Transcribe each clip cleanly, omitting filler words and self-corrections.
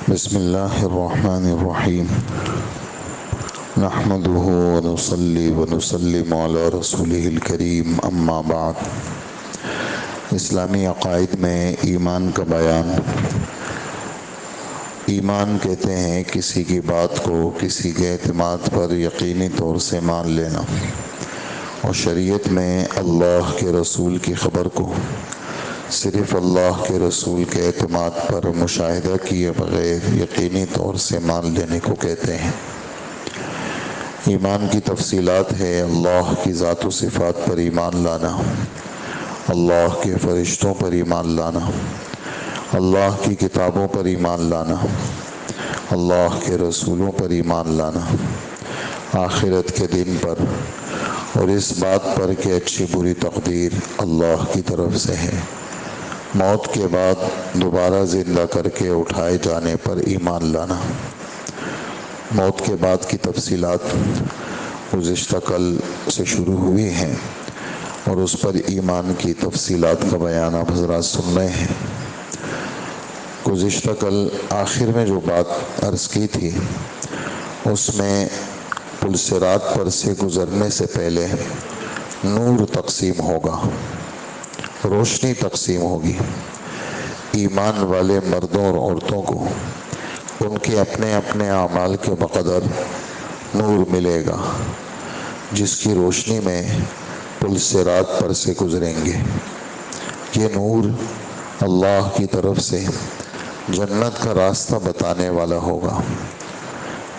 بسم اللہ الرحمن الرحیم نحمده ونصلی ونسلم علی رسولہ الکریم اما بعد۔ اسلامی عقائد میں ایمان کا بیان۔ ایمان کہتے ہیں کسی کی بات کو کسی کے اعتماد پر یقینی طور سے مان لینا، اور شریعت میں اللہ کے رسول کی خبر کو صرف اللہ کے رسول کے اعتماد پر مشاہدہ کیے بغیر یقینی طور سے مان لینے کو کہتے ہیں۔ ایمان کی تفصیلات ہے: اللہ کی ذات و صفات پر ایمان لانا، اللہ کے فرشتوں پر ایمان لانا، اللہ کی کتابوں پر ایمان لانا، اللہ کے رسولوں پر ایمان لانا، آخرت کے دن پر، اور اس بات پر کہ اچھی بری تقدیر اللہ کی طرف سے ہے، موت کے بعد دوبارہ زندہ کر کے اٹھائے جانے پر ایمان لانا۔ موت کے بعد کی تفصیلات گزشتہ کل سے شروع ہوئی ہیں، اور اس پر ایمان کی تفصیلات کا بیان آپ حضرات سن رہے ہیں۔ گزشتہ کل آخر میں جو بات عرض کی تھی، اس میں پل صراط پر سے گزرنے سے پہلے نور تقسیم ہوگا، روشنی تقسیم ہوگی۔ ایمان والے مردوں اور عورتوں کو ان کے اپنے اپنے اعمال کے بقدر نور ملے گا، جس کی روشنی میں پل صراط پر سے گزریں گے۔ یہ نور اللہ کی طرف سے جنت کا راستہ بتانے والا ہوگا۔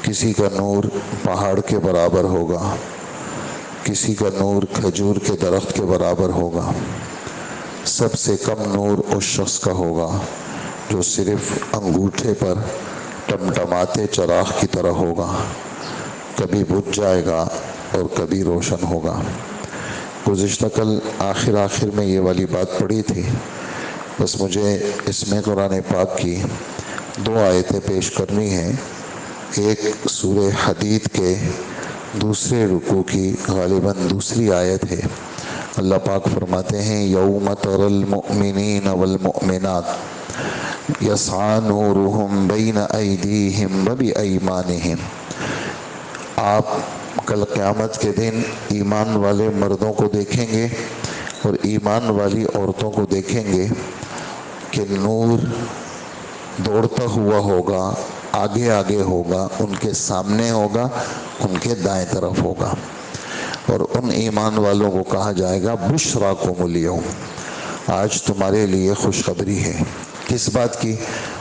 کسی کا نور پہاڑ کے برابر ہوگا، کسی کا نور کھجور کے درخت کے برابر ہوگا۔ سب سے کم نور اس شخص کا ہوگا جو صرف انگوٹھے پر ٹمٹماتے چراغ کی طرح ہوگا، کبھی بجھ جائے گا اور کبھی روشن ہوگا۔ گزشتہ کل آخر میں یہ والی بات پڑھی تھی، بس مجھے اس میں قرآن پاک کی 2 آیتیں پیش کرنی ہیں۔ ایک سورہ حدید کے دوسرے رکوع کی غالباً دوسری آیت ہے۔ اللہ پاک فرماتے ہیں: یوم تری المؤمنین والمؤمنات یسعی نورہم بین ایدیہم وبایمانہم۔ آپ کل قیامت کے دن ایمان والے مردوں کو دیکھیں گے اور ایمان والی عورتوں کو دیکھیں گے کہ نور دوڑتا ہوا ہوگا، آگے آگے ہوگا، ان کے سامنے ہوگا، ان کے دائیں طرف ہوگا، اور ان ایمان والوں کو کہا جائے گا بشراکم الیوم، آج تمہارے لیے خوشخبری ہے۔ کس بات کی؟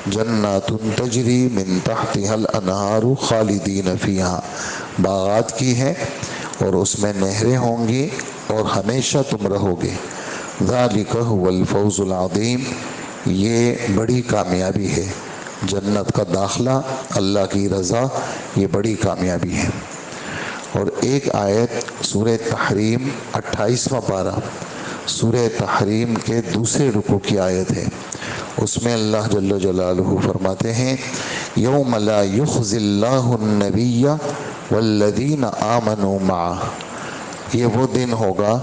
جنات تجری من تحتها الانہار خالدین فیہا، باغات کی ہے اور اس میں نہریں ہوں گی اور ہمیشہ تم رہو گے۔ ذالک هو الفوز العظیم، یہ بڑی کامیابی ہے۔ جنت کا داخلہ، اللہ کی رضا، یہ بڑی کامیابی ہے۔ اور ایک آیت سورہ تحریم 28واں پارہ، سورہ تحریم کے دوسرے رکوع کی آیت ہے۔ اس میں اللہ جل جلالہ فرماتے ہیں: یوم لا یخزی اللہ النبی والذین آمنوا معہ، یہ وہ دن ہوگا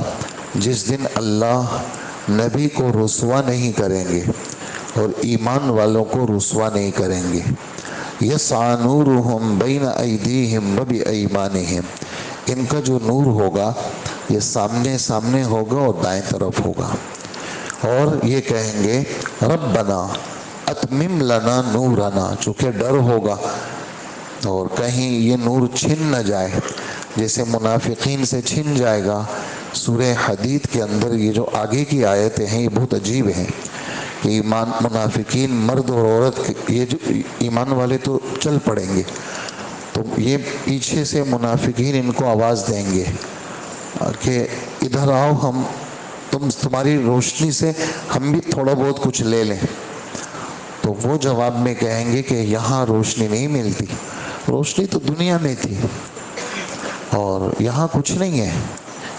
جس دن اللہ نبی کو رسوا نہیں کریں گے اور ایمان والوں کو رسوا نہیں کریں گے۔ یسعی نورہم بین ایدیہم وبایمانہم، ان کا جو نور ہوگا یہ سامنے سامنے ہوگا اور دائیں طرف ہوگا، اور یہ کہیں گے ربنا اتمم لنا نورنا، چونکہ ڈر ہوگا اور کہیں یہ نور چھن نہ جائے، جیسے منافقین سے چھن جائے گا۔ سورہ حدید کے اندر یہ جو آگے کی آیتیں ہیں یہ بہت عجیب ہیں۔ ایمان منافقین مرد اور عورت، یہ جو ایمان والے تو چل پڑیں گے، تو یہ پیچھے سے منافقین ان کو آواز دیں گے کہ ادھر آؤ، ہم تمہاری روشنی سے ہم بھی تھوڑا بہت کچھ لے لیں۔ تو وہ جواب میں کہیں گے کہ یہاں روشنی نہیں ملتی، روشنی تو دنیا میں تھی اور یہاں کچھ نہیں ہے،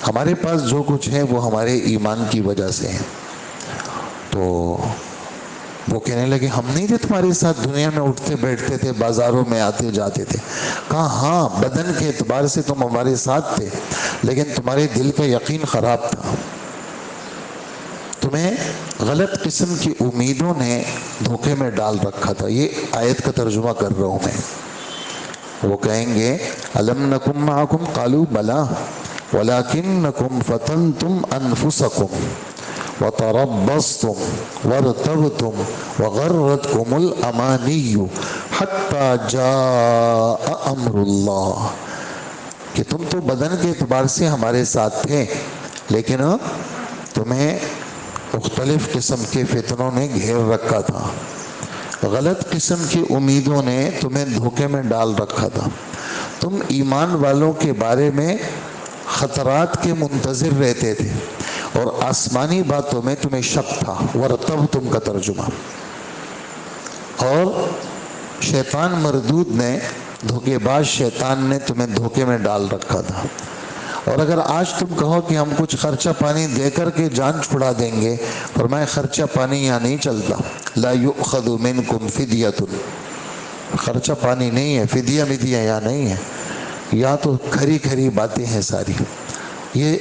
ہمارے پاس جو کچھ ہے وہ ہمارے ایمان کی وجہ سے ہے۔ تو وہ کہنے لگے ہم نہیں تھے تمہارے ساتھ، دنیا میں اٹھتے بیٹھتے تھے، بازاروں میں آتے جاتے تھے؟ کہا ہاں، بدن کے اعتبار سے تم ہمارے ساتھ تھے، لیکن تمہارے دل کا یقین خراب تھا، تمہیں غلط قسم کی امیدوں نے دھوکے میں ڈال رکھا تھا. یہ آیت کا ترجمہ کر رہا ہوں میں. وہ کہیں گے الم نکم معکم قالوا بلا ولکنکم فتنتم انفسکم وتربصتم وارتبتم وغرتکم الامانی حتی جاء امر اللہ. کہ تم تو بدن کے اعتبار سے ہمارے ساتھ تھے لیکن تمہیں مختلف قسم کے فتنوں نے گھیر رکھا تھا. غلط قسم کی امیدوں نے تمہیں دھوکے میں ڈال رکھا تھا. تم ایمان والوں کے بارے میں خطرات کے منتظر رہتے تھے اور آسمانی باتوں میں تمہیں شک تھا. ورتبتم کا ترجمہ. اور شیطان مردود نے، دھوکے باز شیطان نے تمہیں دھوکے میں ڈال رکھا تھا. اور اگر آج تم کہو کہ ہم کچھ خرچہ پانی دے کر کے جان چھڑا دیں گے، فرمایا خرچہ پانی یہاں نہیں چلتا. لا یؤخذ منکم فدیۃ. خرچہ پانی نہیں ہے، فدیہ مدیہ یہاں نہیں ہے. یا تو کھری کھری باتیں ہیں ساری. یہ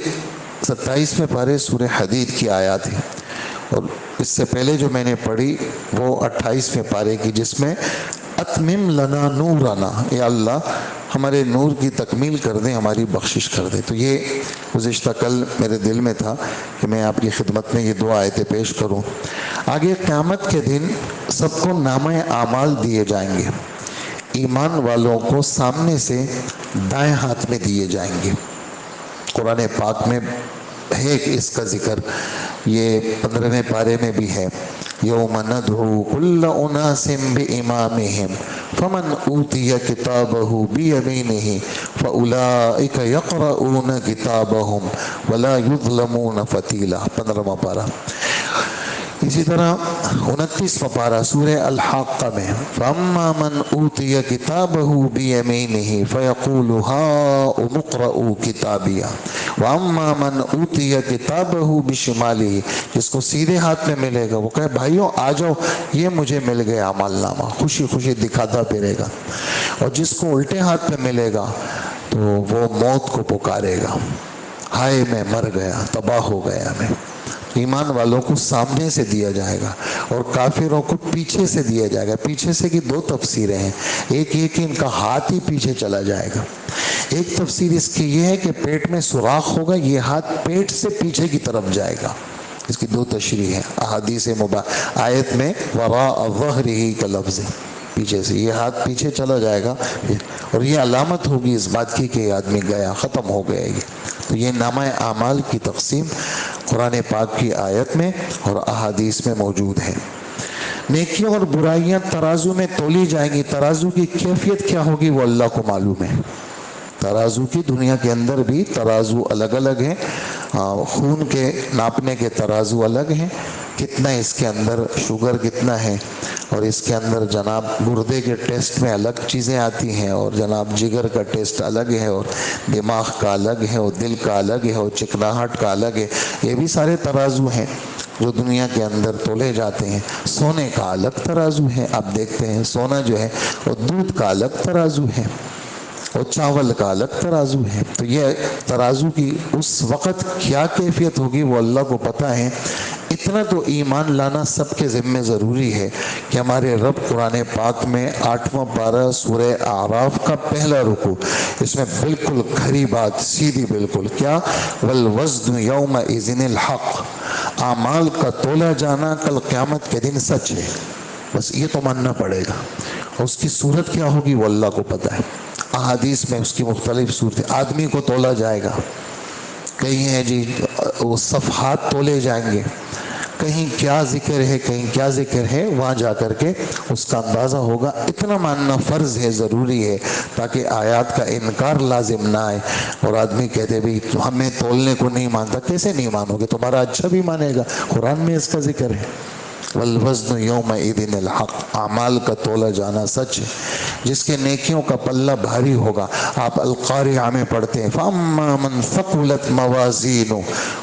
27ویں پارے سورہ حدید کی آیات ہے. اور اس سے پہلے جو میں نے پڑھی وہ 28ویں پارے کی، جس میں اتمم لنا نورنا، یا اللہ ہمارے نور کی تکمیل کر دیں، ہماری بخشش کر دیں. تو یہ گزشتہ کل میرے دل میں تھا کہ میں آپ کی خدمت میں یہ دو آیتیں پیش کروں. آگے قیامت کے دن سب کو نامہ اعمال دیے جائیں گے. ایمان والوں کو سامنے سے دائیں ہاتھ میں دیے جائیں گے. قرآن پاک میں ہے کہ اس کا ذکر، یہ 15ویں پارے میں بھی ہے. یوم ندعو کل اناس بامامہم فمن اوتی کتابہ بیمینہ فاولئک یقرؤون کتابہم ولا یظلمون فتیلا. 15واں پارہ. اسی طرح 29واں پارہ سورہ الحاقہ میں فاما من اوتی کتابہ بیمینہ فیقول ہاؤم اقرؤوا کتابیہ واما من اوتی کتابہ بشمالہ. جس کو سیدھے ہاتھ میں ملے گا وہ کہے بھائیوں آ جاؤ، یہ مجھے مل گیا عمل نامہ، خوشی خوشی دکھاتا پھرے گا. اور جس کو الٹے ہاتھ میں ملے گا تو وہ موت کو پکارے گا، ہائے میں مر گیا، تباہ ہو گیا میں. ایمان والوں کو سامنے سے دیا جائے گا اور کافروں کو پیچھے سے دیا جائے گا. پیچھے سے کی دو تفسیریں ہیں. ایک یہ کہ ان کا ہاتھ ہی پیچھے چلا جائے گا. ایک تفسیر اس کی یہ ہے کہ پیٹ میں سوراخ ہوگا، یہ ہاتھ پیٹ سے پیچھے کی طرف جائے گا. اس کی دو تشریح ہیں احادیث آیت میں وراء ظہرہ کا لفظ ہے، پیچھے سے یہ ہاتھ پیچھے چلا جائے گا. اور یہ علامت ہوگی اس بات کی کہ یہ آدمی گیا، ختم ہو گیا. یہ تو یہ نامہ اعمال کی تقسیم قرآن پاک کی آیت میں اور احادیث میں موجود ہے. نیکیاں اور برائیاں ترازو میں تولی جائیں گی. ترازو کی کیفیت کیا ہوگی وہ اللہ کو معلوم ہے. ترازو کی دنیا کے اندر بھی ترازو الگ الگ ہیں. خون کے ناپنے کے ترازو الگ ہیں، کتنا اس کے اندر شوگر کتنا ہے، اور اس کے اندر جناب گردے کے ٹیسٹ میں الگ چیزیں آتی ہیں، اور جناب جگر کا ٹیسٹ الگ ہے، اور دماغ کا الگ ہے، اور دل کا الگ ہے، اور چکناہٹ کا الگ ہے. یہ بھی سارے ترازو ہیں جو دنیا کے اندر تولے جاتے ہیں. سونے کا الگ ترازو ہے. آپ دیکھتے ہیں سونا جو ہے وہ دودھ کا الگ ترازو ہے اور چاول کا الگ ترازو ہے. تو یہ ترازو کی اس وقت کیا کیفیت ہوگی وہ اللہ کو پتہ ہے. اتنا تو ایمان لانا سب کے ذمہ ضروری ہے کہ ہمارے رب قرآن پاک میں 8واں پارہ سورہ اعراف کا پہلا رکوع، اس میں بالکل کھری بات سیدھی بالکل کیا والوزن یومئذ الحق، اعمال کا تولا جانا کل قیامت کے دن سچ ہے. بس یہ تو ماننا پڑے گا. اور اس کی صورت کیا ہوگی وہ اللہ کو پتہ ہے. احادیث میں اس کی مختلف صورتیں. آدمی کو تولا جائے گا، کہیں ہے جی وہ صفحات تولے جائیں گے، کہیں کیا ذکر ہے کہیں کیا ذکر ہے، وہاں جا کر کے اس کا اندازہ ہوگا. اتنا ماننا فرض ہے، ضروری ہے، تاکہ آیات کا انکار لازم نہ آئے. اور آدمی کہتے بھی ہمیں تولنے کو نہیں مانتا. کیسے نہیں مانو گے؟ تمہارا اچھا بھی مانے گا، قرآن میں اس کا ذکر ہے. والوزن یومئذ الحق، اعمال کا تولا جانا سچ ہے. جس کے نیکیوں کا پلہ بھاری ہوگا، آپ القارعہ میں پڑھتے ہیں فاما من ثقلت موازینہ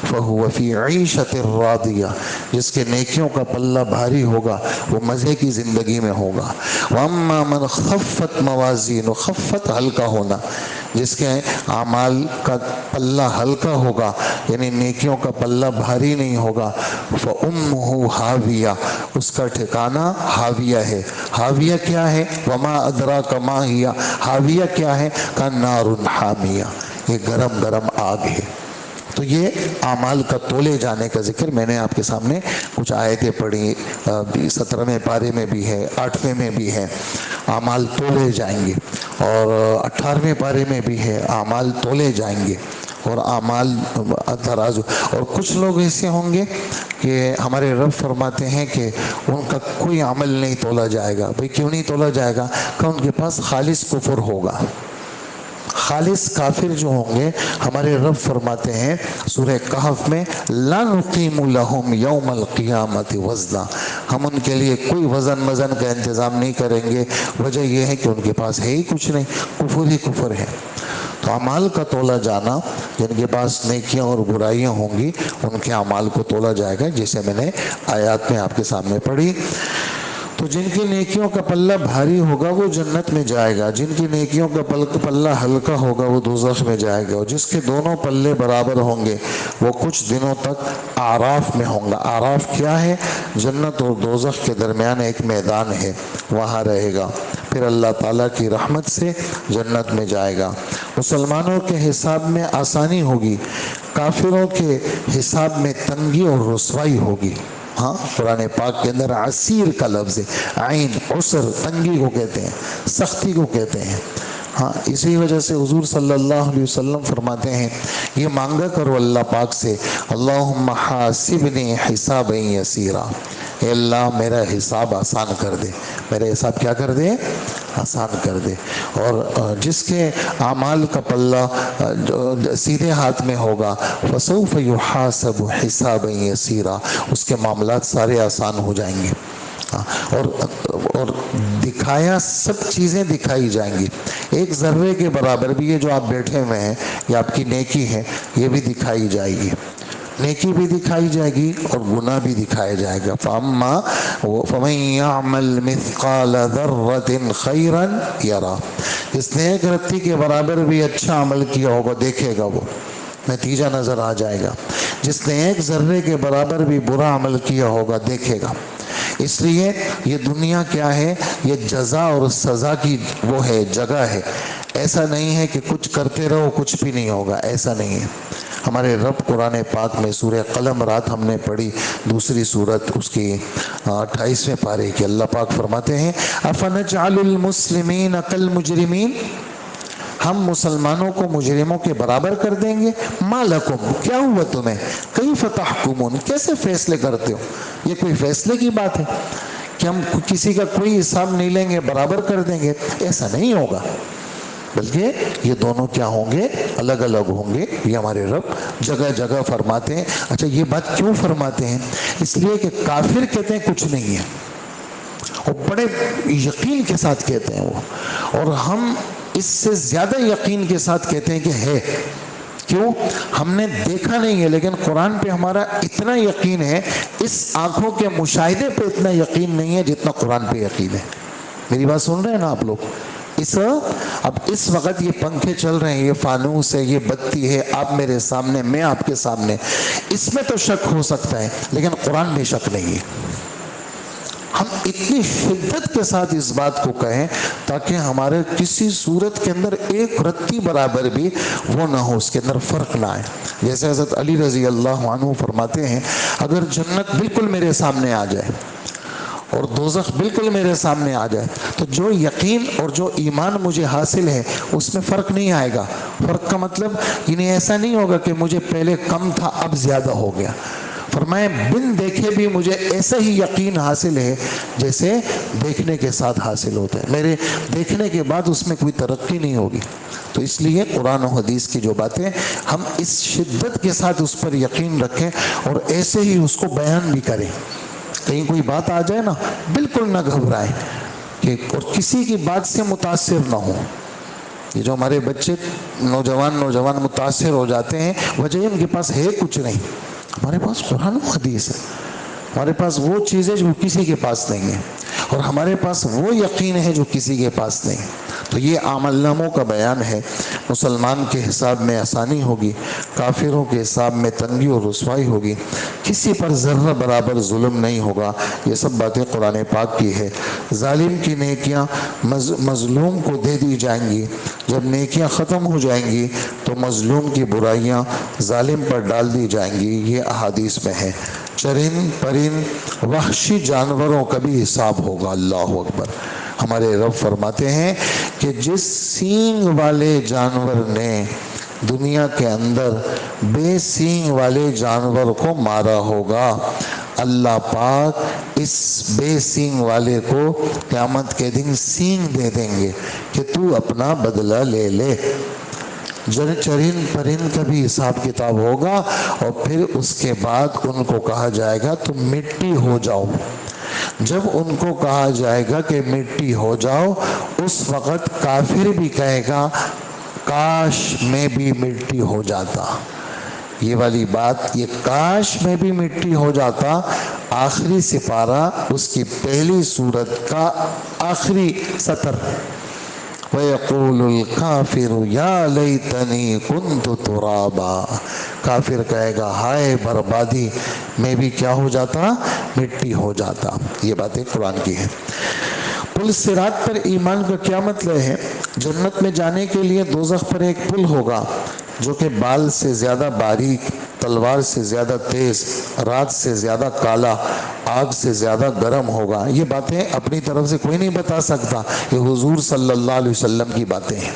فہو فی عیشۃ راضیہ. جس کے نیکیوں کا پلہ بھاری ہوگا وہ مزے کی زندگی میں ہوگا. واما من خفت موازینہ، خفت ہلکا ہونا، جس کے اعمال کا پلہ ہلکا ہوگا، یعنی نیکیوں کا پلہ بھاری نہیں ہوگا، فَأُمُّهُ حاویہ، اس کا ٹھکانہ حاویہ ہے۔ حاویہ کیا ہے؟ وما ادراک ما ہی، حاویہ کیا ہے؟ کَنَّارٌ حامیہ، یہ گرم گرم آگ ہے۔ تو یہ اعمال کا تولے جانے کا ذکر میں نے آپ کے سامنے کچھ آیتیں پڑھی، 17ویں پارے میں بھی ہے، 8ویں میں بھی ہے، اعمال تولے جائیں گے، اور 18ویں پارے میں بھی ہے، اعمال تولے جائیں گے اور اعمال ترازو۔ اور کچھ لوگ ایسے ہوں گے کہ ہمارے رب فرماتے ہیں کہ ان کا کوئی عمل نہیں تولا جائے گا۔ بھئی کیوں نہیں تولا جائے گا؟ کہ ان کے پاس خالص کفر ہوگا۔ خالص کافر جو ہوں گے، ہمارے رب فرماتے ہیں سورہ کہف میں، لا نقیم لہم یوم القیامت وزنا، ہم ان کے لیے کوئی وزن کا انتظام نہیں کریں گے۔ وجہ یہ ہے کہ ان کے پاس ہے ہی کچھ نہیں، کفر ہی کفر ہے۔ تو اعمال کا تولا جانا، جن کے پاس نیکیاں اور برائیاں ہوں گی ان کے اعمال کو تولا جائے گا، جسے میں نے آیات میں آپ کے سامنے پڑھی۔ تو جن کی نیکیوں کا پلہ بھاری ہوگا وہ جنت میں جائے گا، جن کی نیکیوں کا پلہ ہلکا ہوگا وہ دوزخ میں جائے گا، اور جس کے دونوں پلے برابر ہوں گے وہ کچھ دنوں تک اعراف میں ہوں گا۔ اعراف کیا ہے؟ جنت اور دوزخ کے درمیان ایک میدان ہے، وہاں رہے گا، پھر اللہ تعالیٰ کی رحمت سے جنت میں جائے گا۔ مسلمانوں کے حساب میں آسانی ہوگی، کافروں کے حساب میں تنگی اور رسوائی ہوگی۔ ہاں، قرآن پاک کے اندر عسیر کا لفظ ہے، عین، عسر، تنگی کو کہتے ہیں، سختی کو کہتے ہیں۔ ہاں، اسی وجہ سے حضور صلی اللہ علیہ وسلم فرماتے ہیں، یہ مانگا کرو اللہ پاک سے، اللہم حاسبنی حسابا یسیرا، اے اللہ میرا حساب آسان کر دے، میرا حساب کیا کر دے؟ آسان کر دے۔ اور جس کے اعمال کا پلہ سیدھے ہاتھ میں ہوگا، فسوف یحاسب حسابا یسیرا، اس کے معاملات سارے آسان ہو جائیں گے۔ اور دکھایا، سب چیزیں دکھائی جائیں گی، ایک ذرے کے برابر بھی، یہ جو آپ بیٹھے ہوئے ہیں یہ آپ کی نیکی ہے، یہ بھی دکھائی جائے گی، نیکی بھی دکھائی جائے گی اور گناہ بھی دکھایا جائے گا۔ فَمَن يَعْمَلْ مِثْقَالَ ذَرَّةٍ خَيْرًا يَرَهُ، جس نے ایک رتی کے برابر بھی اچھا عمل کیا ہوگا دیکھے گا، وہ نتیجہ نظر آ جائے گا۔ جس نے ایک ذرے کے برابر بھی برا عمل کیا ہوگا دیکھے گا۔ اس لیے یہ دنیا کیا ہے؟ یہ جزا اور سزا کی وہ ہے، جگہ ہے۔ ایسا نہیں ہے کہ کچھ کرتے رہو کچھ بھی نہیں ہوگا، ایسا نہیں ہے۔ ہمارے رب قرآن پاک میں سورہ قلم رات ہم نے پڑھی، دوسری سورت اس کی 28ویں پارے کی، اللہ پاک فرماتے ہیں افنجعل المسلمین کالمجرمین، ہم مسلمانوں کو مجرموں کے برابر کر دیں گے؟ ما لکم، کیا ہوا تمہیں؟ کیف تحکمون، کیسے فیصلے کرتے ہو؟ یہ کوئی فیصلے کی بات ہے کہ ہم کسی کا کوئی حساب نہیں لیں گے، برابر کر دیں گے؟ ایسا نہیں ہوگا، بلکہ یہ دونوں کیا ہوں گے؟ الگ الگ ہوں گے۔ یہ ہمارے رب جگہ جگہ فرماتے ہیں۔ اچھا، یہ بات کیوں فرماتے ہیں؟ اس لیے کہ کافر کہتے ہیں کچھ نہیں ہے، اور بڑے یقین کے ساتھ کہتے ہیں وہ، اور ہم اس سے زیادہ یقین کے ساتھ کہتے ہیں کہ ہے۔ کیوں؟ ہم نے دیکھا نہیں ہے، لیکن قرآن پہ ہمارا اتنا یقین ہے، اس آنکھوں کے مشاہدے پہ اتنا یقین نہیں ہے جتنا قرآن پہ یقین ہے۔ میری بات سن رہے ہیں نا آپ لوگ؟ اب اس وقت یہ پنکھے چل رہے ہیں، یہ فانوس ہے، یہ بتی ہے، آپ میرے سامنے، میں آپ کے سامنے، اس میں تو شک ہو سکتا ہے، لیکن قرآن میں شک نہیں ہے۔ ہم اتنی شدت کے ساتھ اس بات کو کہیں تاکہ ہمارے کسی صورت کے اندر ایک رتی برابر بھی وہ نہ ہو، اس کے اندر فرق نہ آئے۔ جیسے حضرت علی رضی اللہ عنہ فرماتے ہیں، اگر جنت بالکل میرے سامنے آ جائے اور دوزخ بالکل میرے سامنے آ جائے تو جو یقین اور جو ایمان مجھے حاصل ہے اس میں فرق نہیں آئے گا۔ فرق کا مطلب یعنی ایسا نہیں ہوگا کہ مجھے پہلے کم تھا اب زیادہ ہو گیا۔ فرمائے بن دیکھے بھی مجھے ایسا ہی یقین حاصل ہے جیسے دیکھنے کے ساتھ حاصل ہوتا ہے، میرے دیکھنے کے بعد اس میں کوئی ترقی نہیں ہوگی۔ تو اس لیے قرآن و حدیث کی جو باتیں ہم اس شدت کے ساتھ اس پر یقین رکھیں اور ایسے ہی اس کو بیان بھی کریں۔ کہیں کوئی بات آ جائے نا، بالکل نہ گھبرائیں کہ اور کسی کی بات سے متاثر نہ ہو۔ یہ جو ہمارے بچے نوجوان متاثر ہو جاتے ہیں، وجہ ان کے پاس ہے کچھ نہیں۔ ہمارے پاس قرآن و حدیث ہے، ہمارے پاس وہ چیزیں جو کسی کے پاس نہیں ہے، اور ہمارے پاس وہ یقین ہے جو کسی کے پاس نہیں۔ تو یہ اعمال ناموں کا بیان ہے۔ مسلمان کے حساب میں آسانی ہوگی، کافروں کے حساب میں تنگی اور رسوائی ہوگی، کسی پر ذرہ برابر ظلم نہیں ہوگا۔ یہ سب باتیں قرآن پاک کی ہے۔ ظالم کی نیکیاں مظلوم کو دے دی جائیں گی، جب نیکیاں ختم ہو جائیں گی تو مظلوم کی برائیاں ظالم پر ڈال دی جائیں گی، یہ احادیث میں ہے۔ چرند پرند وحشی جانوروں کا بھی حساب ہوگا۔ اللہ اکبر۔ ہمارے رب فرماتے ہیں کہ جس سینگ والے جانور نے دنیا کے اندر بے سینگ والے جانور کو مارا ہوگا، اللہ پاک اس بے سینگ والے کو قیامت کے دن سینگ دے دیں گے کہ تو اپنا بدلہ لے لے۔ چرند پرند کا بھی حساب کتاب ہوگا، اور پھر اس کے بعد ان کو کہا جائے گا تم مٹی ہو جاؤ۔ جب ان کو کہا جائے گا کہ مٹی ہو جاؤ، اس وقت کافر بھی کہے گا کاش میں بھی مٹی ہو جاتا۔ یہ والی بات، یہ کاش میں بھی مٹی ہو جاتا، آخری سپارہ اس کی پہلی سورت کا آخری سطر۔ وَيَقُولُ الْكَافِرُ يَا لَيْتَنِي كُنْتُ تُرَابًا۔ کافر کہے گا ہائے بربادی، میں بھی کیا ہو جاتا؟ مٹی ہو جاتا۔ یہ باتیں قرآن کی ہیں۔ پل صراط پر ایمان کا کیا مطلب ہے؟ جنت میں جانے کے لیے دوزخ پر ایک پل ہوگا جو کہ بال سے زیادہ باریک، تلوار سے زیادہ تیز، رات سے زیادہ کالا، آگ سے زیادہ گرم ہوگا۔ یہ باتیں اپنی طرف سے کوئی نہیں بتا سکتا، یہ حضور صلی اللہ علیہ وسلم کی باتیں ہیں۔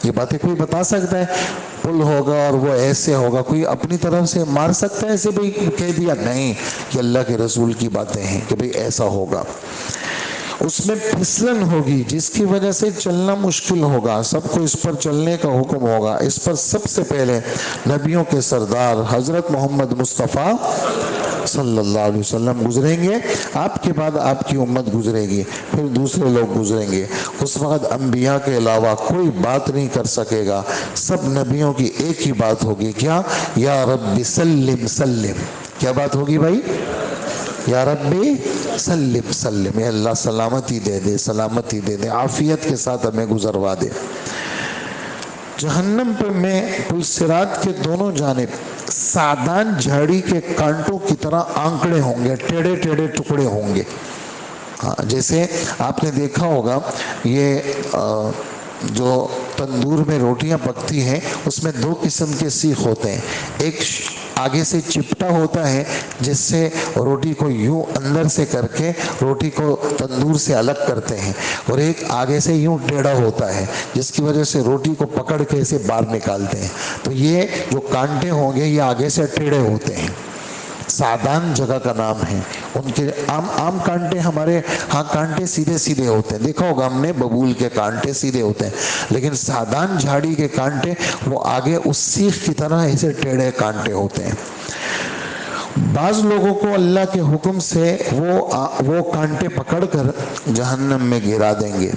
یہ باتیں کوئی بتا سکتا ہے پل ہوگا اور وہ ایسے ہوگا، کوئی اپنی طرف سے مار سکتا ہے ایسے بھی کہہ دیا؟ نہیں، یہ اللہ کے رسول کی باتیں ہیں کہ بھئی ایسا ہوگا۔ اس میں پھسلن ہوگی جس کی وجہ سے چلنا مشکل ہوگا، سب کو اس پر چلنے کا حکم ہوگا۔ اس پر سب سے پہلے نبیوں کے سردار حضرت محمد مصطفیٰ صلی اللہ علیہ وسلم گزریں گے، آپ کے بعد آپ کی امت گزرے گی، پھر دوسرے لوگ گزریں گے۔ اس وقت انبیاء کے علاوہ کوئی بات نہیں کر سکے گا، سب نبیوں کی ایک ہی بات ہوگی، کیا؟ یا رب سلم سلم۔ کیا بات ہوگی بھائی؟ یا ربی سلم سلم، اے اللہ سلامتی دے دے، سلامتی دے دے، عافیت کے ساتھ ہمیں گزروا دے۔ جہنم پر میں پل صراط کے دونوں جانب سعدان جھاڑی کے کانٹوں کی طرح آنکڑے ہوں گے، ٹیڑھے ٹیڑھے ٹکڑے ہوں گے۔ جیسے آپ نے دیکھا ہوگا یہ جو تندور میں روٹیاں پکتی ہیں اس میں دو قسم کے سیخ ہوتے ہیں، ایک آگے سے چپٹا ہوتا ہے جس سے روٹی کو یوں اندر سے کر کے روٹی کو تندور سے الگ کرتے ہیں، اور ایک آگے سے یوں ٹیڑھا ہوتا ہے جس کی وجہ سے روٹی کو پکڑ کے اسے باہر نکالتے ہیں۔ تو یہ جو کانٹے ہوں گے یہ آگے سے ٹیڑھے ہوتے ہیں، سعدان جگہ کا نام ہے۔ ان کے عام کانٹے ہمارے ہاں کانٹے سیدھے سیدھے ہوتے ہیں، دیکھا ہوگا ہم نے ببول کے کانٹے سیدھے ہوتے ہیں، لیکن سعدان جھاڑی کے کانٹے وہ آگے اس سیخ کی طرح ایسے ٹیڑھے کانٹے ہوتے ہیں۔ بعض لوگوں کو اللہ کے حکم سے وہ کانٹے پکڑ کر جہنم میں گرا دیں گے،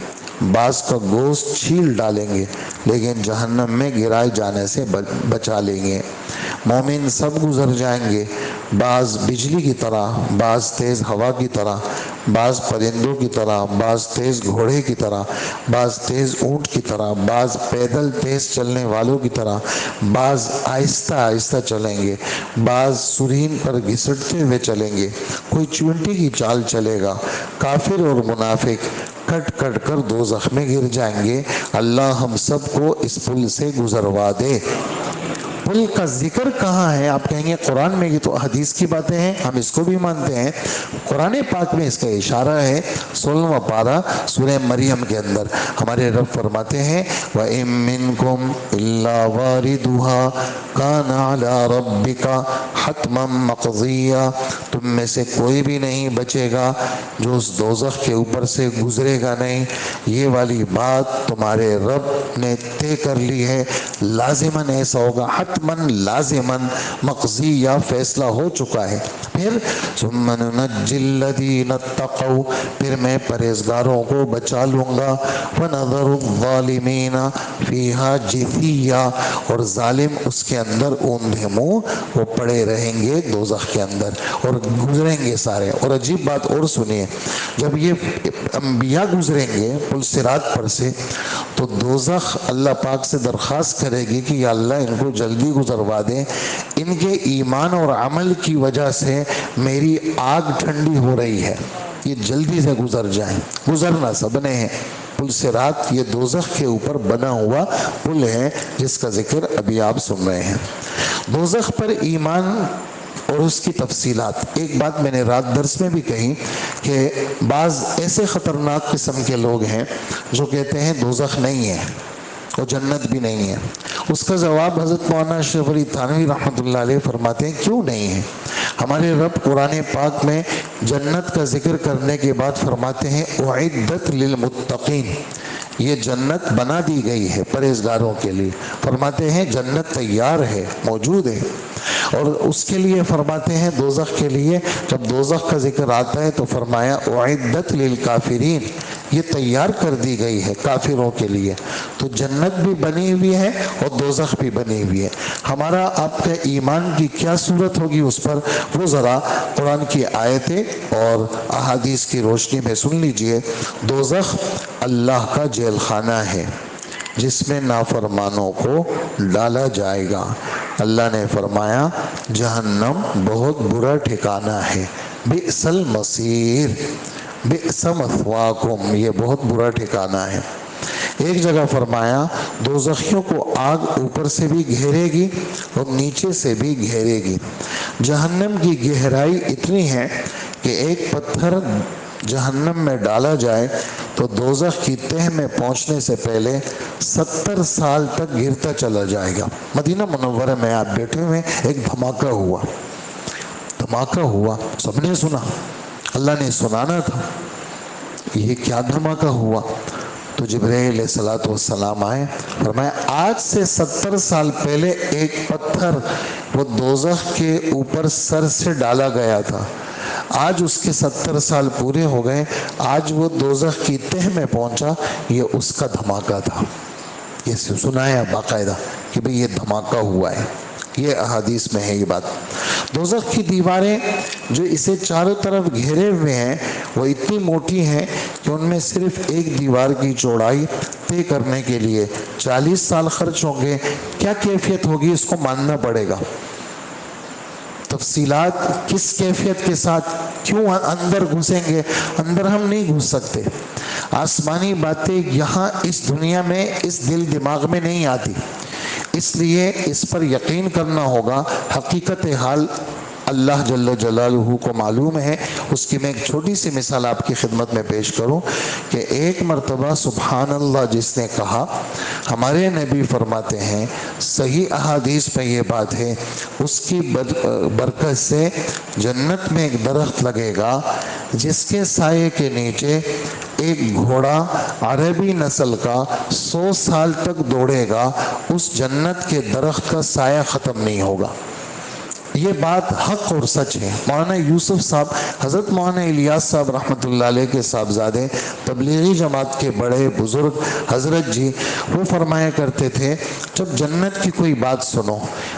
بعض کا گوشت چھیل ڈالیں گے لیکن جہنم میں گرائے جانے سے بچا لیں گے۔ مومن سب گزر جائیں گے، بعض بجلی کی طرح، بعض تیز ہوا کی طرح، بعض پرندوں کی طرح، بعض تیز گھوڑے کی طرح، بعض تیز اونٹ کی طرح، بعض پیدل تیز چلنے والوں کی طرح، بعض آہستہ آہستہ چلیں گے، بعض سرین پر گھسٹتے ہوئے چلیں گے، کوئی چونٹی کی چال چلے گا۔ کافر اور منافق کٹ کٹ کر دوزخ میں گر جائیں گے۔ اللہ ہم سب کو اس پل سے گزروا دے۔ پل کا ذکر کہاں ہے؟ آپ کہیں گے قرآن میں، یہ تو حدیث کی باتیں ہیں، ہم اس کو بھی مانتے ہیں۔ قرآن پاک میں اس کا اشارہ ہے، 16واں پارہ سورہ مریم کے اندر ہمارے رب فرماتے ہیں وَإِن مِّنكُمْ إِلَّا وَارِدُهَا كَانَ عَلَىٰ رَبِّكَ حَتْمًا مَّقْضِيًّا۔ تم میں سے کوئی بھی نہیں بچے گا جو اس دوزخ کے اوپر سے گزرے گا نہیں، یہ والی بات تمہارے رب نے طے کر لی ہے، لازماً ایسا ہوگا، حتماً لازماً مقضیہ فیصلہ ہو چکا ہے۔ پھر ثم ننجی الذین اتقوا، پھر میں پرہیزگاروں کو بچا لوں گا، ونذر الظالمین فیہا جثیا، اور ظالم اس کے اندر اوندھے منہ وہ پڑے رہیں گے دوزخ کے اندر، اور گزریں گے سارے. اور عجیب بات اور سنیے، جب یہ انبیاء گزریں گے پل صراط پر سے تو دوزخ اللہ پاک سے درخواست کرے گی کہ یا اللہ ان کو جلدی گزروا دیں، ان کے ایمان اور عمل کی وجہ سے میری آگ ٹھنڈی ہو رہی ہے، یہ جلدی سے گزر جائیں. گزرنا سب نے ہے. پل صراط یہ دوزخ کے اوپر بنا ہوا پل ہے جس کا ذکر ابھی آپ سن رہے ہیں. دوزخ پر ایمان اور اس کی تفصیلات. ایک بات میں نے رات درس میں بھی کہی کہ بعض ایسے خطرناک قسم کے لوگ ہیں جو کہتے ہیں دوزخ نہیں ہے اور جنت بھی نہیں ہے. اس کا جواب حضرت مولانا اشرف علی تھانوی رحمۃ اللہ علیہ فرماتے ہیں کیوں نہیں ہے. ہمارے رب قرآن پاک میں جنت کا ذکر کرنے کے بعد فرماتے ہیں اعدت للمتقین، یہ جنت بنا دی گئی ہے پرہیزگاروں کے لیے. فرماتے ہیں جنت تیار ہے، موجود ہے. اور اس کے لیے فرماتے ہیں دوزخ کے لیے جب دوزخ کا ذکر آتا ہے تو فرمایا اعدت للکافرین، یہ تیار کر دی گئی ہے کافروں کے لیے. تو جنت بھی بنی ہوئی ہے اور دوزخ بھی بنی ہوئی ہے. ہمارا آپ کا ایمان کی کیا صورت ہوگی اس پر، وہ ذرا قرآن کی آیتیں اور احادیث کی روشنی میں سن لیجئے. دوزخ اللہ کا جیل خانہ ہے جس میں نافرمانوں کو ڈالا جائے گا. اللہ نے فرمایا جہنم بہت برا ٹھکانہ ہے، بئس المصیر بئس مثواکم، یہ بہت برا ٹھکانہ ہے. ایک جگہ فرمایا دوزخیوں کو آگ اوپر سے بھی گھیرے گی اور نیچے سے بھی گھیرے گی. جہنم کی گہرائی اتنی ہے کہ ایک پتھر جہنم میں ڈالا جائے تو دوزخ کی تہہ میں پہنچنے سے پہلے 70 سال تک گرتا چلا جائے گا. مدینہ منورہ میں آپ بیٹھے ہوئے ایک دھماکہ ہوا، سب نے سنا، اللہ نے سنانا تھا. یہ کیا دھماکہ ہوا؟ تو جبرائیل علیہ الصلوۃ والسلام آئے، فرمایا آج سے 70 سال پہلے ایک پتھر وہ دوزخ کے اوپر سر سے ڈالا گیا تھا، آج اس کے 70 سال پورے ہو گئے، آج وہ دوزخ کی تہہ میں پہنچا، یہ اس کا دھماکہ تھا. یہ سنایا باقاعدہ کہ بھئی یہ دھماکہ ہوا ہے. یہ احادیث میں ہے یہ بات. دوزخ کی دیواریں جو اسے چاروں طرف گھیرے ہوئے ہیں وہ اتنی موٹی ہیں کہ ان میں صرف ایک دیوار کی چوڑائی طے کرنے کے لیے 40 سال خرچ ہوں گے. کیا کیفیت ہوگی اس کو ماننا پڑے گا. تفصیلات کس کیفیت کے ساتھ کیوں اندر گھسیں گے، اندر ہم نہیں گھس سکتے. آسمانی باتیں یہاں اس دنیا میں اس دل دماغ میں نہیں آتی، اس لیے اس پر یقین کرنا ہوگا. حقیقت حال اللہ جل جلالہ کو معلوم ہے. اس کی میں ایک چھوٹی سی مثال آپ کی خدمت میں پیش کروں کہ ایک مرتبہ سبحان اللہ جس نے کہا، ہمارے نبی فرماتے ہیں صحیح احادیث میں یہ بات ہے، اس کی برکت سے جنت میں ایک درخت لگے گا جس کے سائے کے نیچے ایک گھوڑا عربی نسل کا 100 سال تک دوڑے گا، اس جنت کے درخت کا سایہ ختم نہیں ہوگا. یہ بات حق اور سچ ہے. مولانا یوسف صاحب، حضرت مولانا الیاس صاحب رحمۃ اللہ علیہ کے صاحبزادے، تبلیغی جماعت کے بڑے بزرگ حضرت جی، وہ فرمایا کرتے تھے جب جنت کی کوئی بات سنو،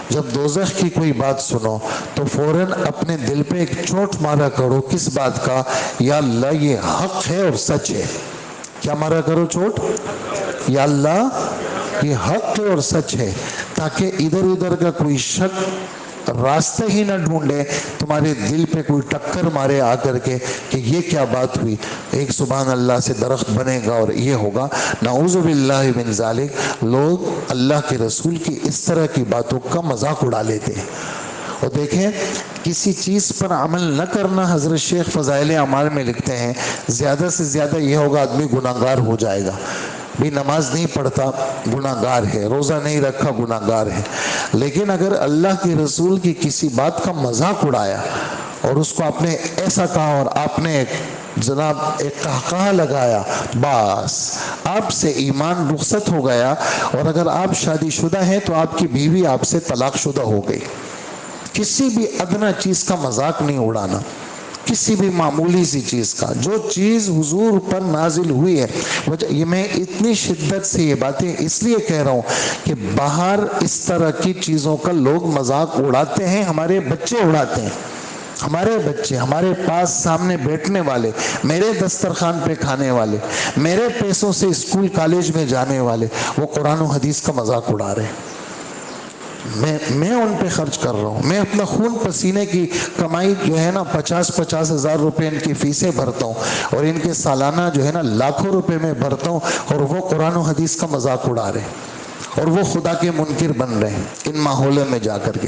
جب دوزخ کی کوئی بات سنو تو فوراً اپنے دل پہ ایک چوٹ مارا کرو. کس بات کا؟ یا اللہ یہ حق ہے اور سچ ہے. کیا مارا کرو چوٹ؟ یا اللہ یہ حق ہے اور سچ ہے، تاکہ ادھر ادھر کا کوئی شک راستہ ہی نہ ڈھونڈے، تمہارے دل پہ کوئی ٹکر مارے آ کر کے کہ یہ کیا بات ہوئی. ایک سبحان اللہ سے درخت بنے گا اور یہ ہوگا. نعوذ باللہ من ذالک. لوگ اللہ کے رسول کی اس طرح کی باتوں کا مذاق اڑا لیتے ہیں. اور دیکھیں کسی چیز پر عمل نہ کرنا، حضرت شیخ فضائل اعمال میں لکھتے ہیں زیادہ سے زیادہ یہ ہوگا آدمی گناہ گار ہو جائے گا. بھی نماز نہیں پڑھتا گناہ گار ہے، روزہ نہیں رکھا گناہ گار ہے. لیکن اگر اللہ کے رسول کی کسی بات کا مذاق اڑایا اور اس کو آپ نے ایسا کہا اور آپ نے جناب ایک قہقہہ لگایا، بس آپ سے ایمان رخصت ہو گیا. اور اگر آپ شادی شدہ ہیں تو آپ کی بیوی آپ سے طلاق شدہ ہو گئی. کسی بھی ادنا چیز کا مذاق نہیں اڑانا، کسی بھی معمولی سی چیز کا. جو چیز حضور پر نازل ہوئی ہے، یہ میں اتنی شدت سے یہ باتیں اس لیے کہہ رہا ہوں کہ باہر اس طرح کی چیزوں کا لوگ مذاق اڑاتے ہیں، ہمارے بچے اڑاتے ہیں. ہمارے بچے، ہمارے پاس سامنے بیٹھنے والے، میرے دسترخوان پہ کھانے والے، میرے پیسوں سے اسکول کالج میں جانے والے، وہ قرآن و حدیث کا مذاق اڑا رہے ہیں۔ میں ان پہ خرچ کر رہا ہوں، میں اپنا خون پسینے کی کمائی جو ہے نا 50 ہزار روپے ان کی فیسیں بھرتا ہوں، اور ان کے سالانہ جو ہے نا لاکھوں روپے میں بھرتا ہوں، اور وہ قرآن و حدیث کا مذاق اڑا رہے ہیں، اور وہ خدا کے منکر بن رہے ہیں ان ماحولوں میں جا کر کے۔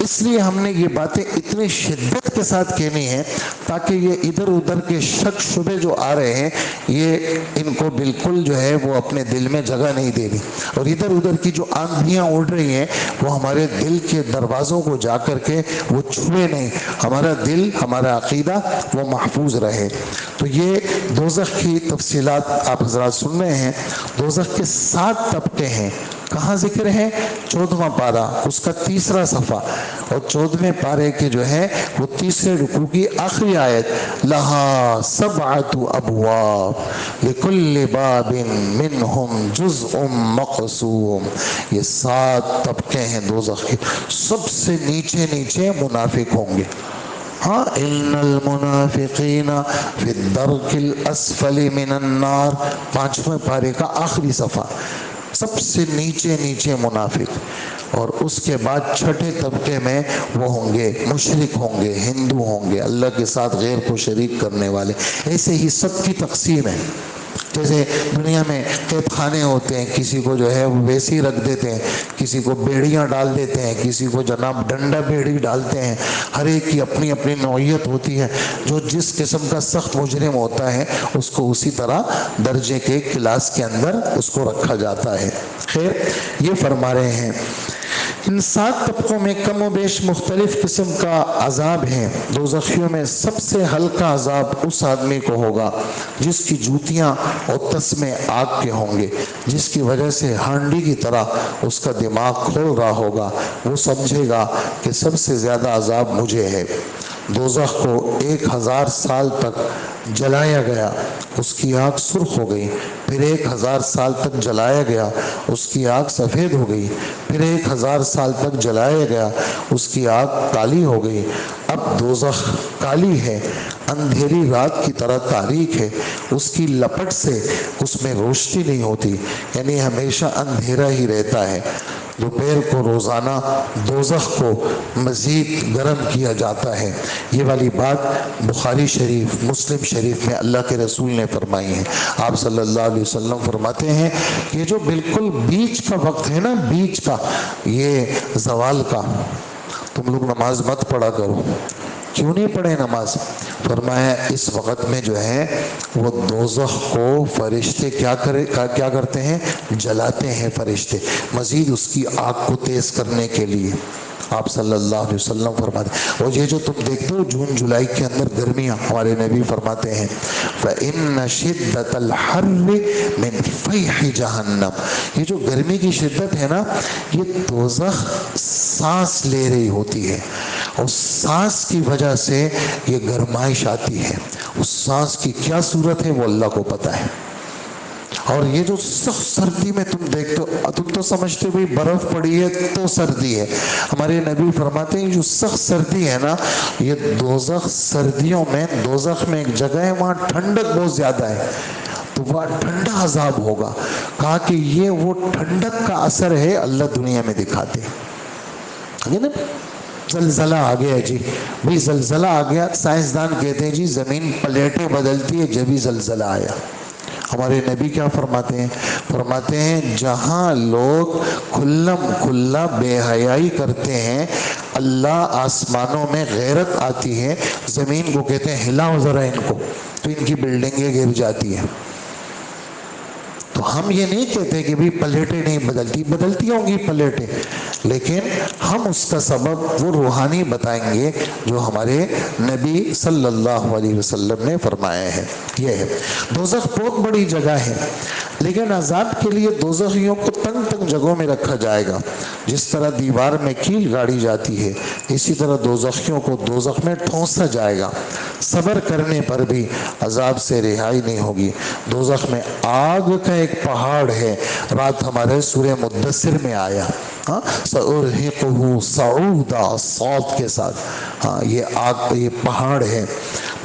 اس لیے ہم نے یہ باتیں اتنی شدت کے ساتھ کہنی ہے تاکہ یہ ادھر ادھر کے شک شبے جو آ رہے ہیں یہ ان کو بالکل جو ہے وہ اپنے دل میں جگہ نہیں دے گی، اور ادھر ادھر کی جو آندھیاں اڑ رہی ہیں وہ ہمارے دل کے دروازوں کو جا کر کے وہ چھوئے نہیں، ہمارا دل، ہمارا عقیدہ وہ محفوظ رہے۔ تو یہ دوزخ کی تفصیلات آپ حضرات سن رہے ہیں۔ دوزخ کے 7 طبقے ہیں، کہاں ذکر ہے؟ 14واں پارہ اس کا 3 صفحہ، اور 14ویں پارے کے جو ہے وہ 3 رکوع کی آخری آیت، لہا 7 ابواب لکل باب منہم جزء مقسوم۔ یہ 7 طبقے ہیں دوزخ کے، سب سے نیچے نیچے منافق ہوں گے۔ ہاں، ان المنافقین فی الدرک الاسفل من النار، 5ویں پارے کا آخری صفحہ، سب سے نیچے نیچے منافق۔ اور اس کے بعد 6 طبقے میں وہ ہوں گے مشرک، ہوں گے ہندو، ہوں گے اللہ کے ساتھ غیر کو شریک کرنے والے۔ ایسے ہی سب کی تقسیم ہے، جیسے دنیا میں قید خانے ہوتے ہیں، کسی کو جو ہے وہ ویسے ہی رکھ دیتے ہیں، کسی کو بیڑیاں ڈال دیتے ہیں، کسی کو جناب ڈنڈا بیڑی ڈالتے ہیں، ہر ایک کی اپنی اپنی نوعیت ہوتی ہے۔ جو جس قسم کا سخت مجرم ہوتا ہے اس کو اسی طرح درجے کے کلاس کے اندر اس کو رکھا جاتا ہے۔ خیر، یہ فرما رہے ہیں ان 7 طبقوں میں کم و بیش مختلف قسم کا عذاب ہے۔ دوزخیوں میں سب سے ہلکا عذاب اس آدمی کو ہوگا جس کی جوتیاں اور تسمے آگ کے ہوں گے، جس کی وجہ سے ہانڈی کی طرح اس کا دماغ کھول رہا ہوگا۔ وہ سمجھے گا کہ سب سے زیادہ عذاب مجھے ہے۔ دوزخ کو 1000 سال تک جلایا گیا، اس کی آگ سرخ ہو گئی، پھر 1000 سال تک جلایا گیا، اس کی آگ سفید ہو گئی، پھر 1000 سال تک جلایا گیا، اس کی آگ کالی ہو گئی۔ اب دوزخ کالی ہے، اندھیری رات کی طرح تاریک ہے، اس کی لپٹ سے اس میں روشنی نہیں ہوتی، یعنی ہمیشہ اندھیرا ہی رہتا ہے۔ دوپہر کو روزانہ دوزخ کو مزید گرم کیا جاتا ہے۔ یہ والی بات بخاری شریف، مسلم شریف میں اللہ کے رسول نے فرمائی ہے۔ آپ صلی اللہ علیہ وسلم فرماتے ہیں کہ جو بالکل بیچ کا وقت ہے نا، بیچ کا، یہ زوال کا، تم لوگ نماز مت پڑھا کرو۔ کیوں نہیں پڑھے نماز؟ فرمایا اس وقت میں جو ہے وہ دوزخ کو فرشتے کیا کرتے ہیں؟ جلاتے ہیں فرشتے، مزید اس کی آگ کو تیز کرنے کے لیے۔ آپ صلی اللہ علیہ وسلم فرماتے ہیں، اور یہ جو تم دیکھتے ہو جون جولائی کے اندر گرمیاں، ہمارے نبی فرماتے ہیں فَإِنَّ شِدَّةَ الْحَرِّ مِنْ فَيْحِ جَهَنَّمَ، یہ جو گرمی کی شدت ہے نا، یہ دوزخ سانس لے رہی ہوتی ہے، اور سانس کی وجہ سے یہ گرمائش آتی ہے۔ اس سانس کی کیا صورت ہے وہ اللہ کو پتہ ہے۔ اور یہ جو سخت سردی میں تم دیکھتے ہو، تم تو سمجھتے ہو برف پڑی ہے تو سردی ہے، ہمارے نبی فرماتے ہیں جو سخت سردی ہے نا، یہ دوزخ سردیوں میں، دوزخ میں ایک جگہ ہے وہاں ٹھنڈک بہت زیادہ ہے، تو وہاں ٹھنڈا عذاب ہوگا۔ کہا کہ یہ وہ ٹھنڈک کا اثر ہے اللہ دنیا میں دکھاتے ہیں۔ زلزلہ آ گیا جی، بھئی زلزلہ آ گیا، سائنسدان کہتے ہیں جی زمین پلیٹیں بدلتی ہے جبھی زلزلہ آیا۔ ہمارے نبی کیا فرماتے ہیں؟ فرماتے ہیں جہاں لوگ کھلم کھلا بے حیائی کرتے ہیں، اللہ آسمانوں میں غیرت آتی ہے، زمین کو کہتے ہیں ہلاؤ ذرا ان کو، تو ان کی بلڈنگیں گر جاتی ہیں۔ تو ہم یہ نہیں کہتے کہ بھی پلیٹیں نہیں بدلتی، بدلتی ہوں گی پلیٹیں، لیکن ہم اس کا سبب وہ روحانی بتائیں گے جو ہمارے نبی صلی اللہ علیہ وسلم نے فرمایا ہے۔ یہ ہے دوزخ بہت بڑی جگہ ہے، لیکن عذاب کے لیے دوزخیوں کو تنگ تنگ جگہوں میں رکھا جائے گا۔ جس طرح دیوار میں کیل گاڑی جاتی ہے، اسی طرح دوزخیوں کو دوزخ میں ٹھونسا جائے گا۔ صبر کرنے پر بھی عذاب سے رہائی نہیں ہوگی۔ دوزخ میں آگ کا ایک پہاڑ ہے، رات ہمارے سورہ مدثر میں آیا، ہاں سأرہقہ صعودا، صاد کے ساتھ، ہاں یہ آگ، یہ پہاڑ ہے،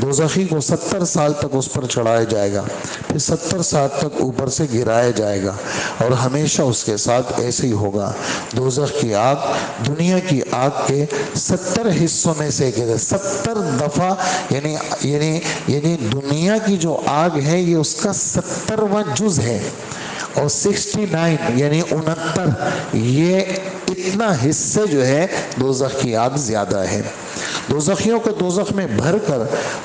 دوزخی کو 70 سال تک اس پر چڑھایا جائے گا، پھر 70 سال تک اوپر سے گرایا جائے گا، اور ہمیشہ اس کے ساتھ ایسے ہی ہوگا۔ دوزخ کی آگ دنیا کی آگ کے 70 حصوں میں سے 70 دفعہ، یعنی دنیا کی جو آگ ہے یہ اس کا 70واں جز ہے، اور 69 یعنی 69 یہ اتنا حصے جو ہے دوزخ کی آگ زیادہ ہے۔ دوزخیوں کو دوزخ میں بھر کر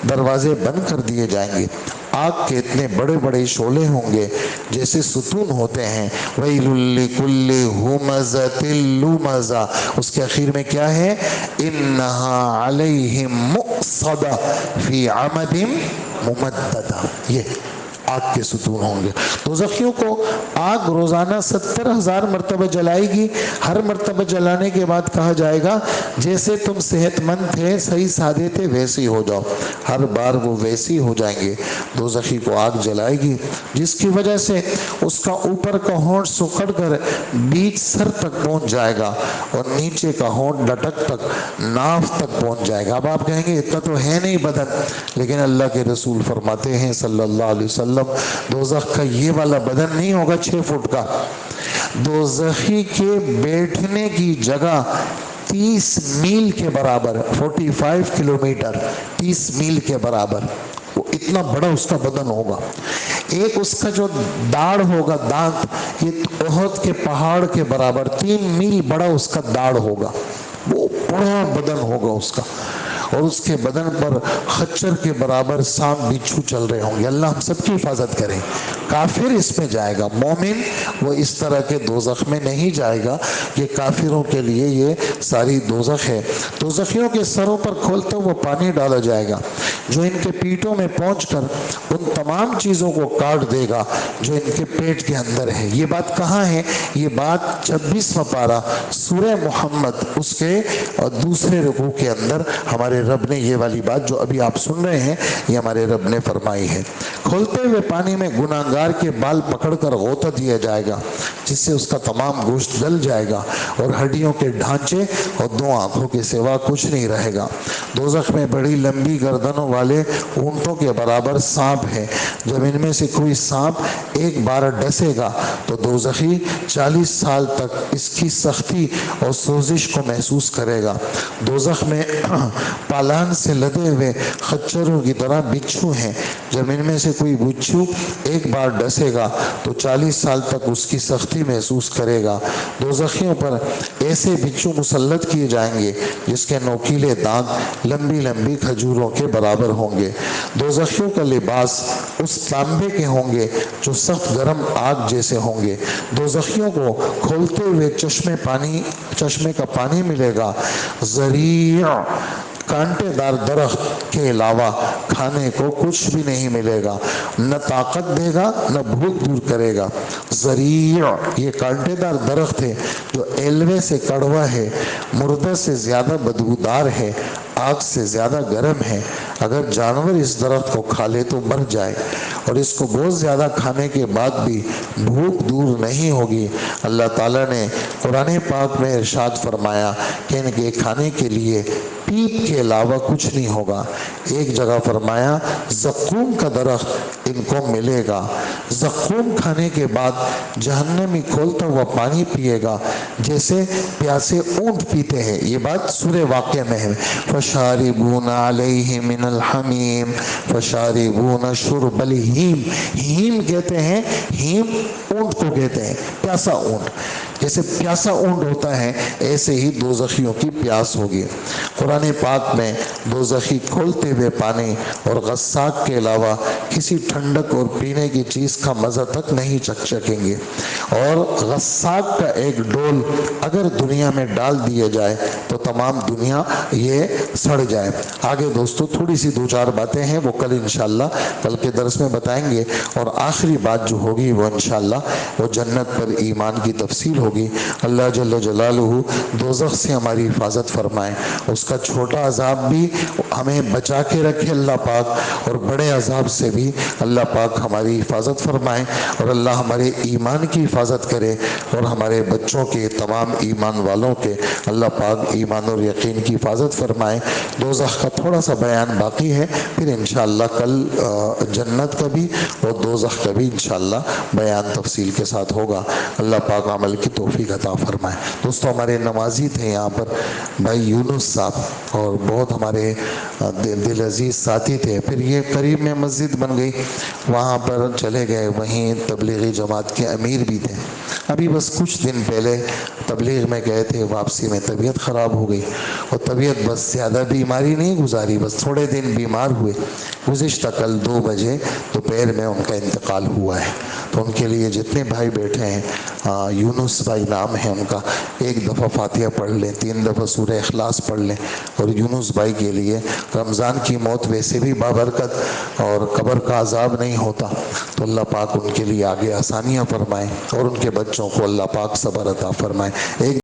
دروازے بند کر دیے جائیں گے، آگ کے اتنے بڑے بڑے شعلے ہوں گے جیسے ستون ہوتے ہیں۔ وَيْلٌ لِكُلِّ هُمَزَةٍ لُمَزَةٍ، اس کے اخیر میں کیا ہے؟ إِنَّهَا عَلَيْهِمْ مُؤْصَدَةٌ فِي عَمَدٍ مُمَدَّدَةٍ، یہ آگ کے ستون ہوں گے۔ دوزخیوں کو آگ روزانہ 70,000 مرتبہ جلائے گی، ہر مرتبہ جلانے کے بعد کہا جائے گا جیسے تم صحت مند تھے، صحیح سادے تھے، ویسے ہی ہو جاؤ، ہر بار وہ ویسے ہی ہو جائیں گے۔ دوزخی کو آگ جلائے گی جس کی وجہ سے اس کا اوپر کا ہونٹ سکڑ کر بیچ سر تک پہنچ جائے گا، اور نیچے کا ہونٹ لٹک تک، ناف تک پہنچ جائے گا۔ اب آپ کہیں گے اتنا تو ہے نہیں بدن، لیکن اللہ کے رسول فرماتے ہیں صلی اللہ علیہ وسلم دوزخ کا یہ والا بدن نہیں ہوگا 6 فٹ کا، دوزخی کے بیٹھنے کی جگہ 30 میل کے برابر، 45 کلومیٹر، 30 میل کے برابر، وہ اتنا بڑا اس کا بدن ہوگا۔ ایک اس کا جو داڑھ ہوگا، دانت، یہ احد کے پہاڑ کے برابر 3 میل بڑا اس کا داڑھ ہوگا، وہ بڑا بدن ہوگا اس کا، اور اس کے بدن پر خچر کے برابر سانپ بچھو چل رہے ہوں گے۔ اللہ ہم سب کی حفاظت کرے۔ کافر اس میں جائے گا، مومن وہ اس طرح کے دوزخ میں نہیں جائے گا، یہ کافروں کے لیے یہ ساری دوزخ ہے۔ دوزخیوں کے سروں پر کھولتے ہوئے پانی ڈالا جائے گا جو ان کے پیٹوں میں پہنچ کر ان تمام چیزوں کو کاٹ دے گا جو ان کے پیٹ کے اندر ہے۔ یہ بات کہاں ہے؟ یہ بات 26واں پارہ سورہ محمد اس کے دوسرے رکوع کے اندر ہمارے رب نے یہ والی بات جو ابھی آپ سن رہے ہیں یہ ہمارے رب نے فرمائی ہے۔ کھولتے ہوئے پانی میں گناہگار کے بال پکڑ کر غوطہ دیا جائے گا جس سے اس کا تمام گوشت گل جائے گا اور ہڈیوں کے ڈھانچے اور 2 آنکھوں کے سوا کچھ نہیں رہے گا۔ دوزخ میں بڑی لمبی گردنوں والے اونٹوں کے برابر سانپ ہے، جب ان میں سے کوئی سانپ ایک بار ڈسے گا تو دوزخی 40 سال تک اس کی سختی اور سوزش کو محسوس کرے گا۔ دوزخ میں پالان سے لدے ہوئے خچروں کی طرح بچھو ہیں، جب ان میں سے کوئی بچھو ایک بار ڈسے گا تو 40 سال تک اس کی سختی محسوس کرے گا۔ دوزخیوں پر ایسے بچھو مسلط کیے جائیں گے جس کے نوکیلے دانت لمبی لمبی کھجوروں کے برابر ہوں گے۔ دوزخیوں کا لباس اس تانبے کے ہوں گے جو سخت گرم آگ جیسے ہوں گے۔ دوزخیوں کو کھولتے ہوئے چشمے کا پانی ملے گا۔ زریع، کانٹے دار درخت کے علاوہ کھانے کو کچھ بھی نہیں ملے گا، نہ طاقت دے گا نہ بھوک دور کرے گا۔ زریع یہ کانٹے دار درخت ہے جو ایلوے سے کڑوا ہے، مردہ سے زیادہ بدبودار ہے، آگ سے زیادہ گرم ہے۔ اگر جانور اس درخت کو کھا لے تو مر جائے، اور اس کو بہت زیادہ کھانے کے بعد بھی بھوک دور نہیں ہوگی۔ اللہ تعالیٰ نے قرآن پاک میں ارشاد فرمایا کہ ان کے کھانے کے لیے پیپ کے علاوہ کچھ نہیں ہوگا۔ ایک جگہ فرمایا زقوم کا درخت ان کو ملے گا، زقوم کھانے کے بعد جہنمی کھولتا ہوا پانی پیے گا جیسے پیاسے اونٹ پیتے ہیں۔ یہ بات سورہ واقعہ میں ہے۔ فشاربون علیہ من الحمیم فشاربون شرب الہیم، ہیم کہتے ہیں، ہیم اونٹ کو کہتے ہیں، پیاسا اونٹ، جیسے پیاسا اونٹ ہوتا ہے ایسے ہی دوزخیوں کی پیاس ہوگی۔ قرآن پاک میں دوزخی کھولتے ہوئے پانی اور غساق کے علاوہ کسی ٹھنڈک اور پینے کی چیز کا مزہ تک نہیں چکھیں گے، اور غساق کا ایک ڈول اگر دنیا میں ڈال دیا جائے تو تمام دنیا یہ سڑ جائے۔ آگے دوستو تھوڑی سی 2-4 باتیں ہیں، وہ کل انشاءاللہ کل کے درس میں بتائیں گے، اور آخری بات جو ہوگی وہ انشاءاللہ وہ جنت پر ایمان کی تفصیل ہوگی۔ اللہ جل جلالہ دوزخ سے ہماری حفاظت فرمائے، اس کا چھوٹا عذاب بھی ہمیں بچا کے رکھے اللہ پاک، اور بڑے عذاب سے بھی اللہ پاک ہماری حفاظت فرمائے، اور اللہ ہمارے ایمان کی حفاظت کرے، اور ہمارے بچوں کے، تمام ایمان والوں کے اللہ پاک ایمان اور یقین کی حفاظت فرمائے۔ دوزخ کا تھوڑا سا بیان باقی ہے، پھر انشاءاللہ کل جنت کا بھی اور دوزخ کا بھی انشاءاللہ بیان تفصیل کے ساتھ ہوگا۔ اللہ پاک عمل کی توفیق عطا فرمائے۔ دوستو ہمارے نمازی تھے یہاں پر بھائی یونس صاحب، اور بہت ہمارے دل عزیز ساتھی تھے، پھر یہ قریب میں مسجد بن گئی، وہاں پر چلے گئے، وہیں تبلیغی جماعت کے امیر بھی تھے۔ ابھی بس کچھ دن پہلے تبلیغ میں گئے تھے، واپسی میں طبیعت خراب ہو گئی، اور طبیعت بس زیادہ بیماری نہیں گزاری، بس تھوڑے دن بیمار ہوئے۔ گزشتہ کل 2 بجے دوپہر میں ان کا انتقال ہوا ہے۔ تو ان کے لیے جتنے بھائی بیٹھے ہیں، یونس بھائی نام ہے ان کا، 1 دفعہ فاتحہ پڑھ لیں، 3 دفعہ سورہ اخلاص پڑھ لیں، اور یونس بھائی کے لیے رمضان کی موت ویسے بھی بابرکت اور قبر کا عذاب نہیں ہوتا، تو اللہ پاک ان کے لیے آگے آسانیاں فرمائے، اور ان کے بچوں کو اللہ پاک صبر عطا فرمائے۔ ایک